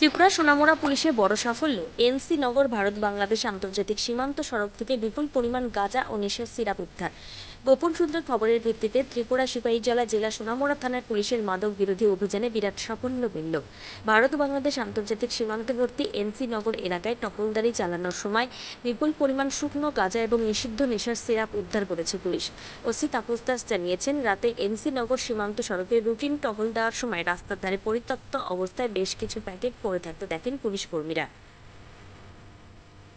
ত্রিপুরা সোনামুড়া পুলিশের বড় সাফল্য। এনসি নগর ভারত বাংলাদেশ আন্তর্জাতিক সীমান্ত সড়ক থেকে বিপুল পরিমাণ গাঁজা ও নেশার সিরাপ উদ্ধার। গোপন সূত্রের খবরের ভিত্তিতে ত্রিপুরা সিপাহীজলা জেলা সোনামুড়া থানার পুলিশের মাদক বিরোধী অভিযানে বিরাট সাফল্য মিলল। ভারত বাংলাদেশ আন্তর্জাতিক সীমান্তবর্তী এনসি নগর এলাকায় টহলদারি চালানোর সময় বিপুল পরিমাণ শুকনো গাঁজা এবং নিষিদ্ধ নেশার সিরাপ উদ্ধার করেছে পুলিশ। ওসি তাপস দাস জানিয়েছেন, রাতে এনসি নগর সীমান্ত সড়কে রুটিন টহল দেওয়ার সময় রাস্তার ধারে পরিত্যক্ত অবস্থায় বেশ কিছু প্যাকেট পড়ে থাকতে দেখেন পুলিশ কর্মীরা।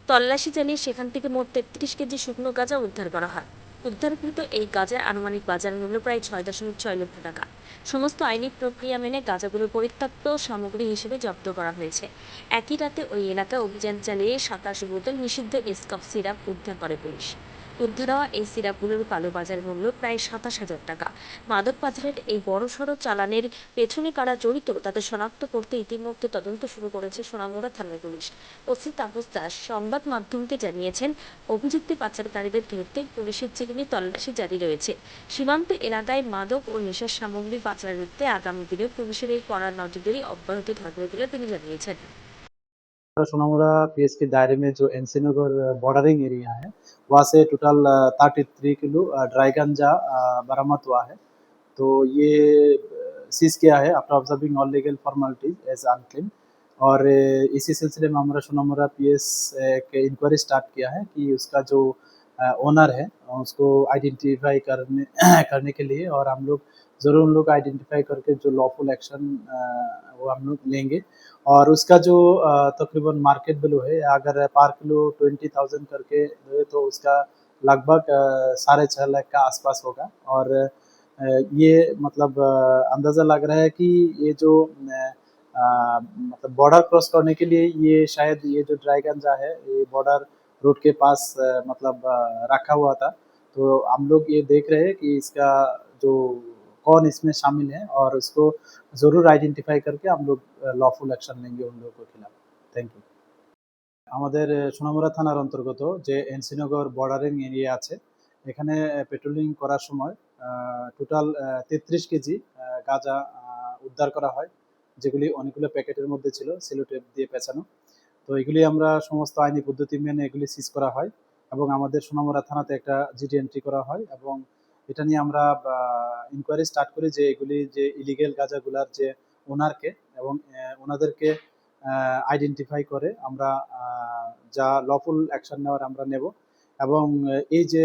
তল্লাশি চালিয়ে সেখান থেকে মোট 33 কেজি শুকনো গাঁজা উদ্ধার করা হয়। উদ্ধারকৃত এই গাঁজার আনুমানিক বাজার মূল্য প্রায় 6.6 লক্ষ টাকা। সমস্ত আইনি প্রক্রিয়া মেনে গাঁজাগুলো পরিত্যক্ত সামগ্রী হিসেবে জব্দ করা হয়েছে। একই রাতে ওই এলাকায় অভিযান চালিয়ে 27 বোতল নিষিদ্ধ এসকফ সিরাপ উদ্ধার করে পুলিশ। উদ্ধার হওয়া এই সিরাপগুলোর কালোবাজার মূল্য প্রায় 27,000 টাকা। মাদক পাচারের এই বড়সড় চালানের পেছনে কারা জড়িত তাদের শনাক্ত করতে ইতিমধ্যে তদন্ত শুরু করেছে সোনামুড়া থানার পুলিশ। ওসি তাপস দাস সংবাদ মাধ্যমকে জানিয়েছেন, অভিযুক্ত পাচারকারীদের ধরতে পুলিশের চেকিংয়ে তল্লাশি জারি রয়েছে। সীমান্ত এলাকায় মাদক ও নেশার সামগ্রী পাচার রুখতে আগামী দিনে পুলিশের এই কড়া নজরদারি অব্যাহত থাকবে বলে তিনি জানিয়েছেন। सोनामुड़ा पीएस के दायरे में जो एनसी नगर बॉर्डरिंग एरिया है, वहाँ से टोटल 33 किलो ड्राई गांजा बरामद हुआ है। तो ये सीज किया है after observing all legal formalities as unclaimed. और इसी सिलसिले में हमारा सोनामुड़ा पीएस एक इंक्वायरी स्टार्ट किया है कि उसका जो ओनर है उसको आइडेंटिफाई करने करने के लिए, और हम लोग ज़रूर उन लोग आइडेंटिफाई करके जो लॉफुल एक्शन वो हम लोग लेंगे। और उसका जो तकरीबन मार्केट वैल्यू है, अगर पर किलो 20,000 करके है तो उसका लगभग 6.5 लाख का आसपास होगा। और ये मतलब अंदाज़ा लग रहा है कि ये जो मतलब बॉर्डर क्रॉस करने के लिए ये शायद ये जो ड्राई गांजा है ये बॉर्डर रोड के पास मतलब रखा हुआ था। तो हम लोग ये देख रहे हैं कि इसका जो कौन इसमें शामिल है, और उसको ज़रूर आइडेंटिफाई करके हम लोग लॉफुल एक्शन लेंगे उन लोगों के खिलाफ। Thank you. আমাদের সোনামুড়া থানার অন্তর্গত যে এনসিনগর বর্ডারিং এরিয়া আছে, এখানে পেট্রোলিং করার সময় টোটাল 33 কেজি গাঁজা উদ্ধার করা হয়, যেগুলি অনেকগুলো প্যাকেটের মধ্যে ছিল সেলো টেপ দিয়ে পেঁচানো। তো এগুলি আমরা সমস্ত আইনি পদ্ধতি মেনে এগুলি সিজ করা হয়, এবং আমাদের সোনামুড়া থানাতে একটা জিডি এন্ট্রি করা হয়। এবং এটা নিয়ে আমরা ইনকোয়ারি স্টার্ট করি যে এগুলি যে ইলিগেল গাঁজাগুলার যে ওনারকে এবং ওনাদেরকে আইডেন্টিফাই করে আমরা যা লফুল অ্যাকশন নেওয়ার আমরা নেব। এবং এই যে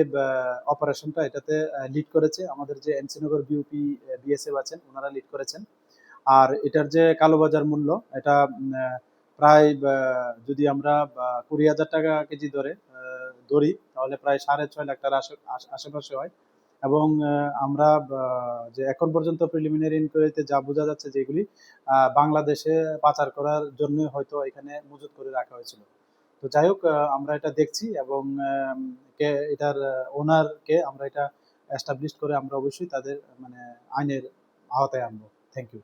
অপারেশনটা এটাতে লিড করেছে আমাদের যে এনসিনগর বিউপি বিএসএফ আছেন, ওনারা লিড করেছেন। আর এটার যে কালোবাজার মূল্য এটা প্রায় যদি আমরা 20,000 টাকা কেজি ধরি তাহলে প্রায় 6.5 লাখ টাকার আশেপাশে হয়। এবং আমরা যে এখন পর্যন্ত প্রিলিমিনারি ইনকোয়ারিতে যা বোঝা যাচ্ছে যে এগুলি বাংলাদেশে পাচার করার জন্য হয়তো এখানে মজুত করে রাখা হয়েছিল। তো যাই হোক, আমরা এটা দেখছি, এবং এটার ওনারকে আমরা এটা এস্টাবলিশ করে আমরা অবশ্যই তাদের মানে আইনের আওতায় আনবো। Thank you.